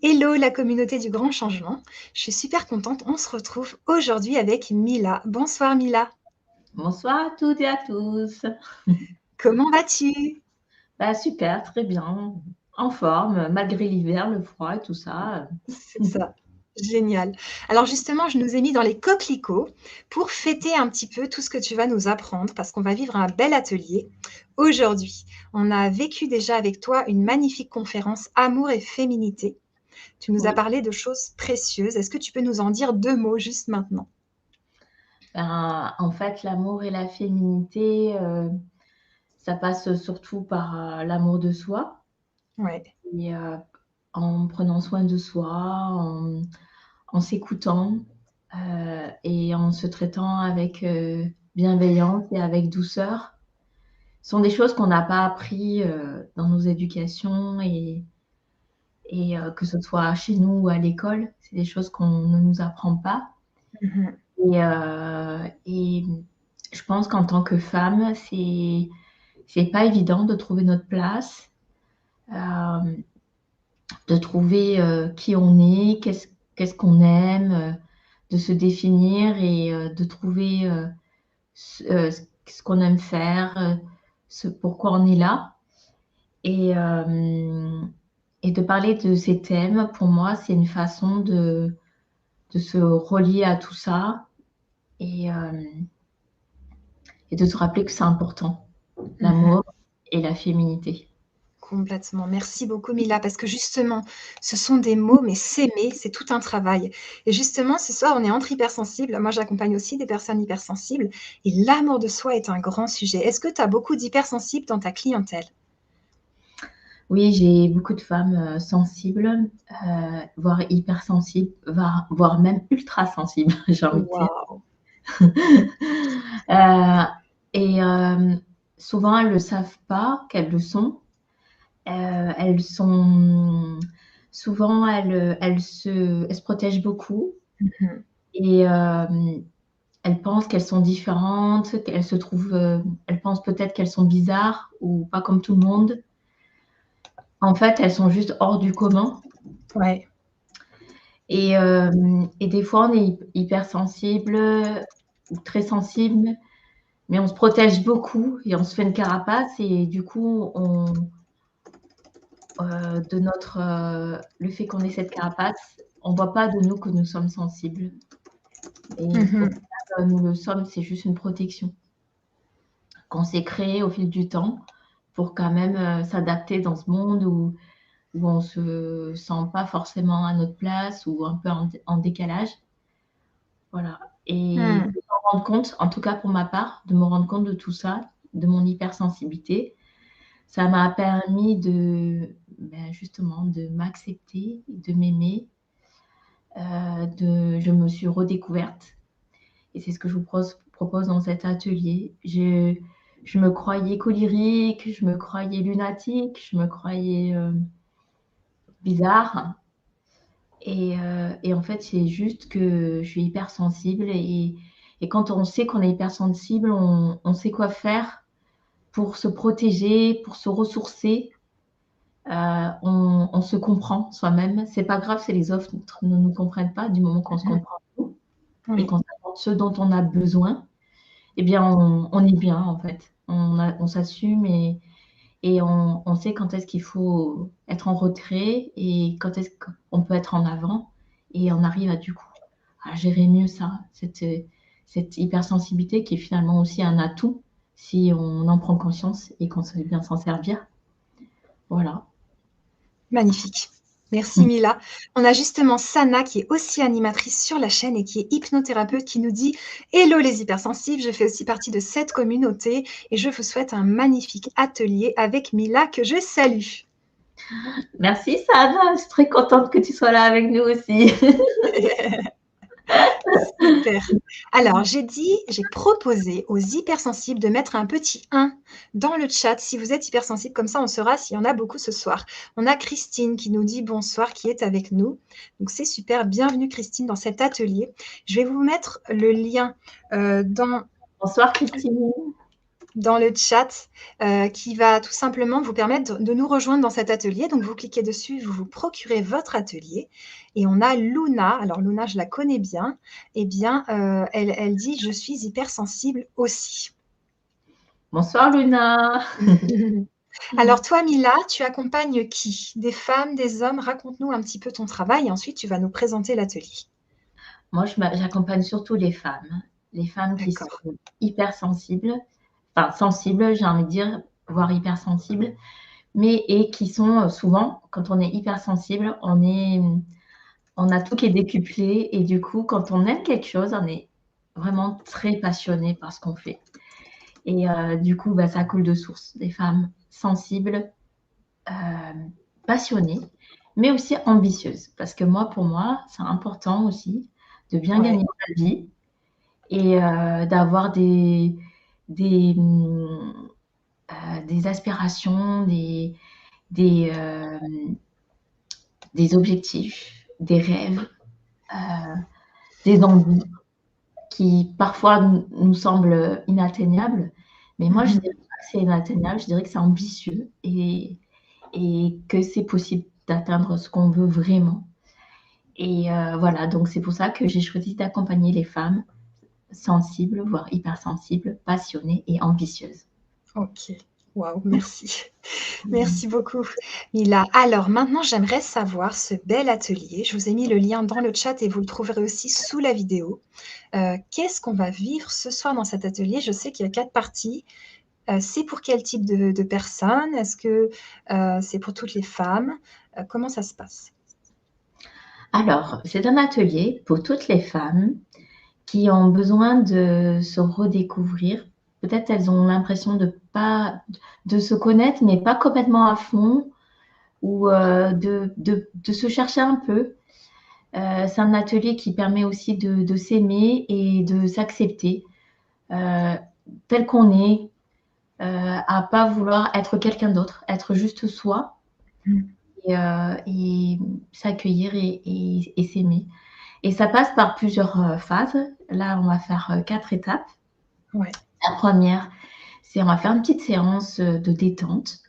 Hello la communauté du grand changement. Je suis super contente. On se retrouve aujourd'hui avec Mila. Bonsoir Mila. Bonsoir à toutes et à tous. Comment vas-tu? Bah, super, très bien, en forme, malgré l'hiver, le froid et tout ça. C'est ça. Génial. Alors justement, je nous ai mis dans les coquelicots pour fêter un petit peu tout ce que tu vas nous apprendre parce qu'on va vivre un bel atelier aujourd'hui. On a vécu déjà avec toi une magnifique conférence Amour et féminité. Tu nous as Oui, parlé de choses précieuses. Est-ce que tu peux nous en dire deux mots juste maintenant? ben, en fait, l'amour et la féminité, ça passe surtout par l'amour de soi Ouais. et en prenant soin de soi, en s'écoutant et en se traitant avec bienveillance et avec douceur. Ce sont des choses qu'on n'a pas appris dans nos éducations et que ce soit chez nous ou à l'école, c'est des choses qu'on ne nous apprend pas. Mhm. Et je pense qu'en tant que femme, c'est pas évident de trouver notre place, euh, de trouver qui on est, qu'est-ce qu'on aime, de se définir et de trouver ce qu'on aime faire, ce pourquoi on est là. Et, euh, et de parler de ces thèmes, pour moi, c'est une façon de se relier à tout ça et, euh, et de se rappeler que c'est important, Mhm. l'amour et la féminité. Complètement. Merci beaucoup Mila, parce que justement, ce sont des mots, mais s'aimer, c'est tout un travail. Et justement, ce soir, on est entre hypersensibles. Moi, j'accompagne aussi des personnes hypersensibles. Et l'amour de soi est un grand sujet. Est-ce que tu as beaucoup d'hypersensibles dans ta clientèle? Oui, j'ai beaucoup de femmes sensibles, voire hypersensibles, voire même ultra sensibles, j'ai envie de dire. Waouh! Euh, et souvent, elles ne le savent pas qu'elles le sont. Elles sont souvent, elles se protègent beaucoup Mhm. et elles pensent qu'elles sont différentes, qu'elles se trouvent, elles pensent peut-être qu'elles sont bizarres ou pas comme tout le monde. En fait, elles sont juste hors du commun. Ouais. Et des fois, on est hypersensible ou très sensible, mais on se protège beaucoup et on se fait une carapace et du coup, le fait qu'on ait cette carapace, on ne voit pas de nous que nous sommes sensibles. Et au Mhm. final, nous le sommes, c'est juste une protection qu'on s'est créée au fil du temps pour quand même s'adapter dans ce monde où on ne se sent pas forcément à notre place ou un peu en décalage. Voilà. Et de Mhm. me rendre compte, en tout cas pour ma part, de me rendre compte de tout ça, de mon hypersensibilité, ça m'a permis justement de m'accepter, de m'aimer. Je me suis redécouverte et c'est ce que je vous propose dans cet atelier. Je me croyais colérique, je me croyais lunatique, je me croyais bizarre. Et en fait, c'est juste que je suis hypersensible et quand on sait qu'on est hypersensible, on sait quoi faire pour se protéger, pour se ressourcer. On se comprend soi-même. C'est pas grave si les autres ne nous comprennent pas du moment qu'on se Mhm. comprend nous et Oui. qu'on s'apporte ce dont on a besoin. Eh bien, on est bien en fait. On s'assume et on sait quand est-ce qu'il faut être en retrait et quand est-ce qu'on peut être en avant. Et on arrive du coup à gérer mieux ça, cette hypersensibilité qui est finalement aussi un atout si on en prend conscience et qu'on sait bien s'en servir. Voilà. Magnifique. Merci Mila. On a justement Sana qui est aussi animatrice sur la chaîne et qui est hypnothérapeute qui nous dit: «Hello les hypersensibles, je fais aussi partie de cette communauté et je vous souhaite un magnifique atelier avec Mila que je salue». Merci Sana, je suis très contente que tu sois là avec nous aussi. Super. Alors, j'ai proposé aux hypersensibles de mettre un petit 1 dans le chat si vous êtes hypersensible, comme ça on saura s'il y en a beaucoup ce soir. On a Christine qui nous dit bonsoir, qui est avec nous. Donc c'est super, bienvenue Christine dans cet atelier. Je vais vous mettre le lien dans Bonsoir Christine. dans le chat qui va tout simplement vous permettre de nous rejoindre dans cet atelier. Donc, vous cliquez dessus, vous vous procurez votre atelier. Et on a Luna. Alors, Luna, je la connais bien. Eh bien, elle dit « Je suis hypersensible aussi ». Bonsoir Luna. Alors toi, Mila, tu accompagnes qui? Des femmes, des hommes? Raconte-nous un petit peu ton travail et ensuite tu vas nous présenter l'atelier. Moi, j'accompagne surtout les femmes qui sont D'accord. hypersensibles, enfin sensibles, j'ai envie de dire, voire hypersensibles, mais et qui sont souvent, quand on est hypersensible, on a tout qui est décuplé et du coup, quand on aime quelque chose, on est vraiment très passionné par ce qu'on fait. Et du coup, ça coule de source. Des femmes sensibles, passionnées, mais aussi ambitieuses. Parce que pour moi, c'est important aussi de bien Ouais. gagner sa vie et d'avoir des aspirations, des objectifs, des rêves, des envies qui parfois nous semblent inatteignables. Mais moi, je dirais pas que c'est inatteignable, je dirais que c'est ambitieux et que c'est possible d'atteindre ce qu'on veut vraiment. Et voilà, donc c'est pour ça que j'ai choisi d'accompagner les femmes sensibles, voire hypersensibles, passionnées et ambitieuses. Ok. Waouh, merci. Merci beaucoup, Mila. Alors maintenant, j'aimerais savoir ce bel atelier. Je vous ai mis le lien dans le chat et vous le trouverez aussi sous la vidéo. Qu'est-ce qu'on va vivre ce soir dans cet atelier? Je sais qu'il y a 4 parties. C'est pour quel type de personnes? Est-ce que c'est pour toutes les femmes? Comment ça se passe? Alors, c'est un atelier pour toutes les femmes qui ont besoin de se redécouvrir. Peut-être elles ont l'impression de se connaître, mais pas complètement à fond, ou de se chercher un peu. C'est un atelier qui permet aussi de s'aimer et de s'accepter tel qu'on est, à pas vouloir être quelqu'un d'autre, être juste soi et s'accueillir et s'aimer. Et ça passe par plusieurs phases. Là, on va faire 4 étapes. Ouais. La première, on va faire une petite séance de détente.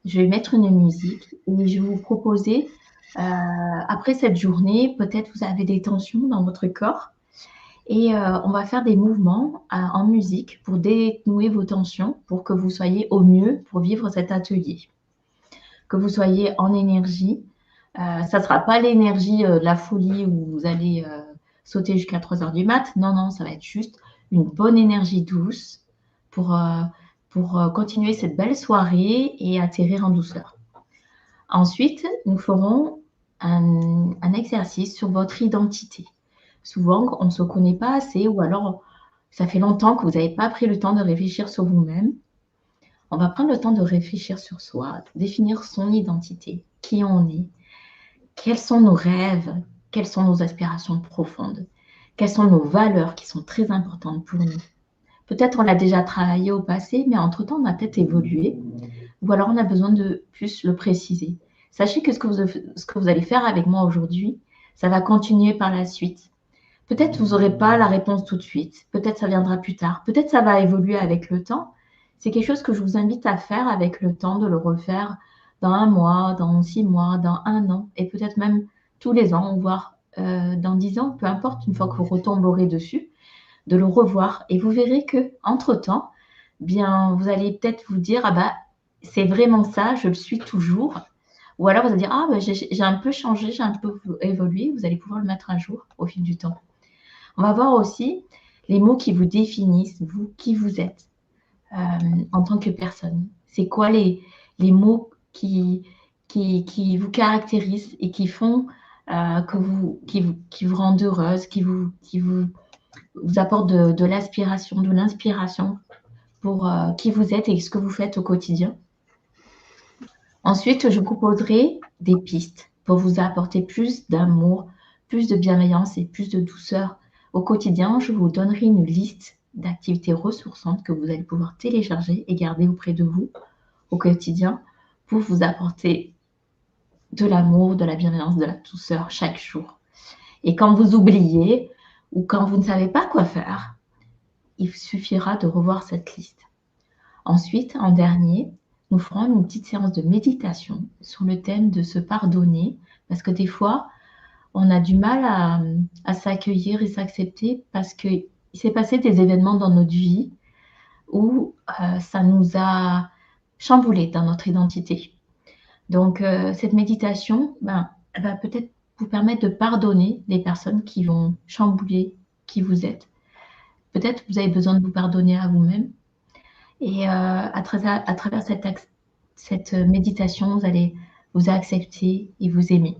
Je vais mettre une musique et je vais vous proposer, après cette journée, peut-être vous avez des tensions dans votre corps et on va faire des mouvements en musique pour dénouer vos tensions, pour que vous soyez au mieux pour vivre cet atelier. Que vous soyez en énergie. Ça ne sera pas l'énergie de la folie où vous allez sauter jusqu'à 3 heures du mat. Non, non, ça va être juste une bonne énergie douce pour continuer cette belle soirée et atterrir en douceur. Ensuite, nous ferons un exercice sur votre identité. Souvent, on ne se connaît pas assez ou alors ça fait longtemps que vous n'avez pas pris le temps de réfléchir sur vous-même. On va prendre le temps de réfléchir sur soi, définir son identité, qui on est, quels sont nos rêves, quelles sont nos aspirations profondes, quelles sont nos valeurs qui sont très importantes pour nous. Peut-être on l'a déjà travaillé au passé, mais entre-temps, on a peut-être évolué, ou alors on a besoin de plus le préciser. Sachez que ce que vous allez faire avec moi aujourd'hui, ça va continuer par la suite. Peut-être vous n'aurez pas la réponse tout de suite, peut-être ça viendra plus tard, peut-être ça va évoluer avec le temps. C'est quelque chose que je vous invite à faire avec le temps, de le refaire dans 1 mois, dans 6 mois, dans 1 an, et peut-être même tous les ans, voire dans 10 ans, peu importe, une fois que vous retomberez dessus, de le revoir. Et vous verrez qu'entre-temps, bien, vous allez peut-être vous dire, c'est vraiment ça, je le suis toujours. Ou alors vous allez dire, j'ai un peu changé, j'ai un peu évolué. Vous allez pouvoir le mettre à jour au fil du temps. On va voir aussi les mots qui vous définissent, vous, qui vous êtes en tant que personne. C'est quoi les mots qui vous caractérisent et qui font qui vous rendent heureuse, qui vous apportent de l'aspiration, de l'inspiration pour qui vous êtes et ce que vous faites au quotidien. Ensuite, je vous proposerai des pistes pour vous apporter plus d'amour, plus de bienveillance et plus de douceur au quotidien. Je vous donnerai une liste d'activités ressourçantes que vous allez pouvoir télécharger et garder auprès de vous au quotidien pour vous apporter de l'amour, de la bienveillance, de la douceur chaque jour. Et quand vous oubliez ou quand vous ne savez pas quoi faire, il suffira de revoir cette liste. Ensuite, en dernier, nous ferons une petite séance de méditation sur le thème de se pardonner, parce que des fois, on a du mal à s'accueillir et s'accepter parce qu'il s'est passé des événements dans notre vie où ça nous a chamboulé dans notre identité. Donc, cette méditation, elle va peut-être vous permettre de pardonner les personnes qui vont chambouler qui vous êtes. Peut-être vous avez besoin de vous pardonner à vous-même. Et à travers cette méditation, vous allez vous accepter et vous aimer.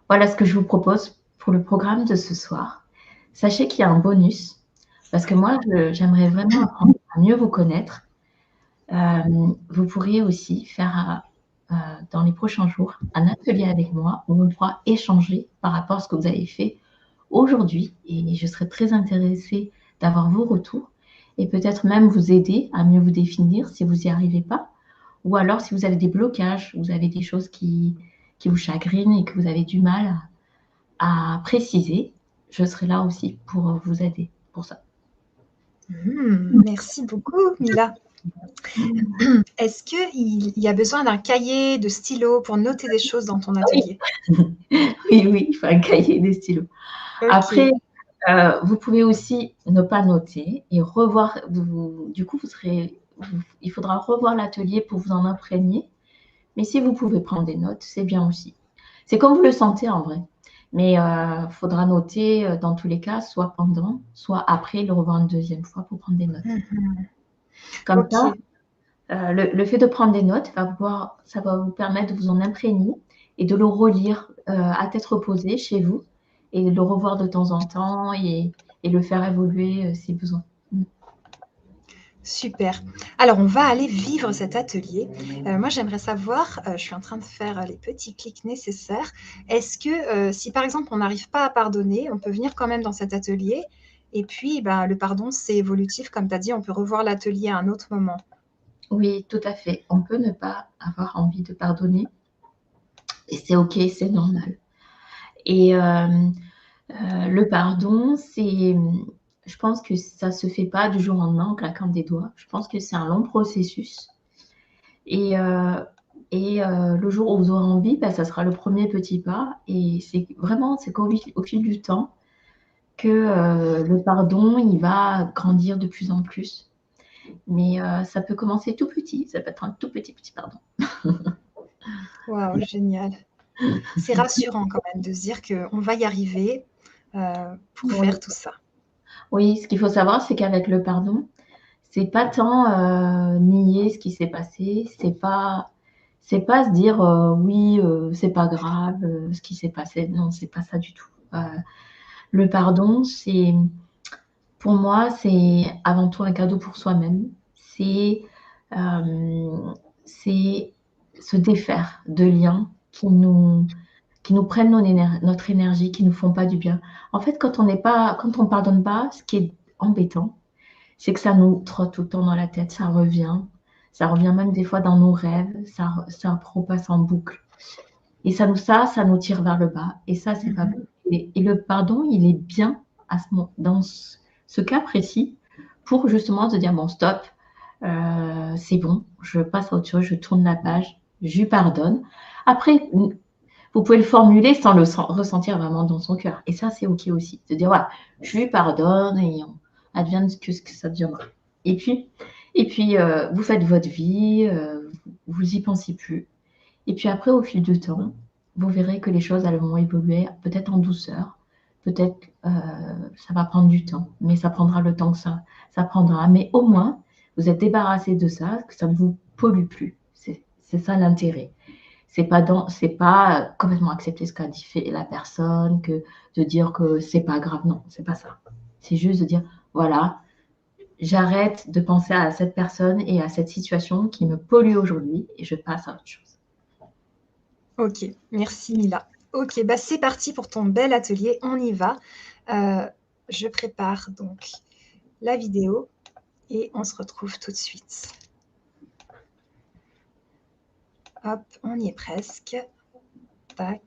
Voilà ce que je vous propose pour le programme de ce soir. Sachez qu'il y a un bonus, parce que moi, j'aimerais vraiment apprendre à mieux vous connaître. Vous pourriez aussi faire, dans les prochains jours, un atelier avec moi où on pourra échanger par rapport à ce que vous avez fait aujourd'hui. Et je serais très intéressée d'avoir vos retours et peut-être même vous aider à mieux vous définir si vous n'y arrivez pas. Ou alors, si vous avez des blocages, vous avez des choses qui vous chagrinent et que vous avez du mal à préciser, je serai là aussi pour vous aider pour ça. Merci beaucoup, Mila. Est-ce qu'il y a besoin d'un cahier, de stylo pour noter des choses dans ton atelier? Oui, il faut un cahier et des stylos. Après, Ok. vous pouvez aussi ne pas noter et revoir. Du coup, il faudra revoir l'atelier pour vous en imprégner. Mais si vous pouvez prendre des notes, c'est bien aussi. C'est comme vous le sentez en vrai. Mais il faudra noter dans tous les cas, soit pendant, soit après, le revoir une deuxième fois pour prendre des notes. Comme ça, Ok. le fait de prendre des notes, ça va vous permettre de vous en imprégner et de le relire à tête reposée chez vous et de le revoir de temps en temps et le faire évoluer si besoin. Super. Alors, on va aller vivre cet atelier. Moi, j'aimerais savoir, je suis en train de faire les petits clics nécessaires. Est-ce que si par exemple on n'arrive pas à pardonner, on peut venir quand même dans cet atelier? Et puis, le pardon, c'est évolutif, comme tu as dit, on peut revoir l'atelier à un autre moment. Oui, tout à fait. On peut ne pas avoir envie de pardonner et c'est OK, c'est normal. Et le pardon, je pense que ça se fait pas du jour au lendemain en claquant des doigts. Je pense que c'est un long processus. Et le jour où vous aurez envie, ça sera le premier petit pas. Et c'est qu'au fil du temps que le pardon, il va grandir de plus en plus. Mais ça peut commencer tout petit. Ça peut être un tout petit pardon. Waouh, génial. C'est rassurant quand même de se dire qu'on va y arriver pour Oui. faire tout ça. Oui, ce qu'il faut savoir, c'est qu'avec le pardon, c'est pas tant nier ce qui s'est passé, c'est pas se dire oui, c'est pas grave ce qui s'est passé. Non, c'est pas ça du tout. Le pardon, pour moi, c'est avant tout un cadeau pour soi-même. Euh, c'est se défaire de liens qui nous prennent notre énergie, qui nous font pas du bien. En fait, quand on pardonne pas, ce qui est embêtant, c'est que ça nous trotte tout le temps dans la tête, ça revient. Ça revient même des fois dans nos rêves, ça repasse en boucle. Et ça nous tire vers le bas. Et ça, c'est pas bon. Et le pardon, il est bien dans ce cas précis pour justement se dire, bon, stop, c'est bon, je passe à autre chose, je tourne la page, je lui pardonne. Après, vous pouvez le formuler sans le ressentir vraiment dans son cœur. Et ça, c'est OK aussi. De dire, voilà, je lui pardonne et on advienne ce que ça deviendra. Et puis vous faites votre vie, vous y pensez plus. Et puis après, au fil du temps, vous verrez que les choses, elles vont évoluer peut-être en douceur. Peut-être ça va prendre du temps, mais ça prendra le temps que ça prendra. Mais au moins, vous êtes débarrassé de ça, que ça ne vous pollue plus. C'est ça l'intérêt. C'est pas complètement accepter ce qu'a dit la personne, que de dire que c'est pas grave. Non, c'est pas ça. C'est juste de dire, voilà, j'arrête de penser à cette personne et à cette situation qui me pollue aujourd'hui et je passe à autre chose. Ok, merci Mila. Ok, c'est parti pour ton bel atelier, on y va. Je prépare donc la vidéo et on se retrouve tout de suite. Hop, on y est presque. Tac.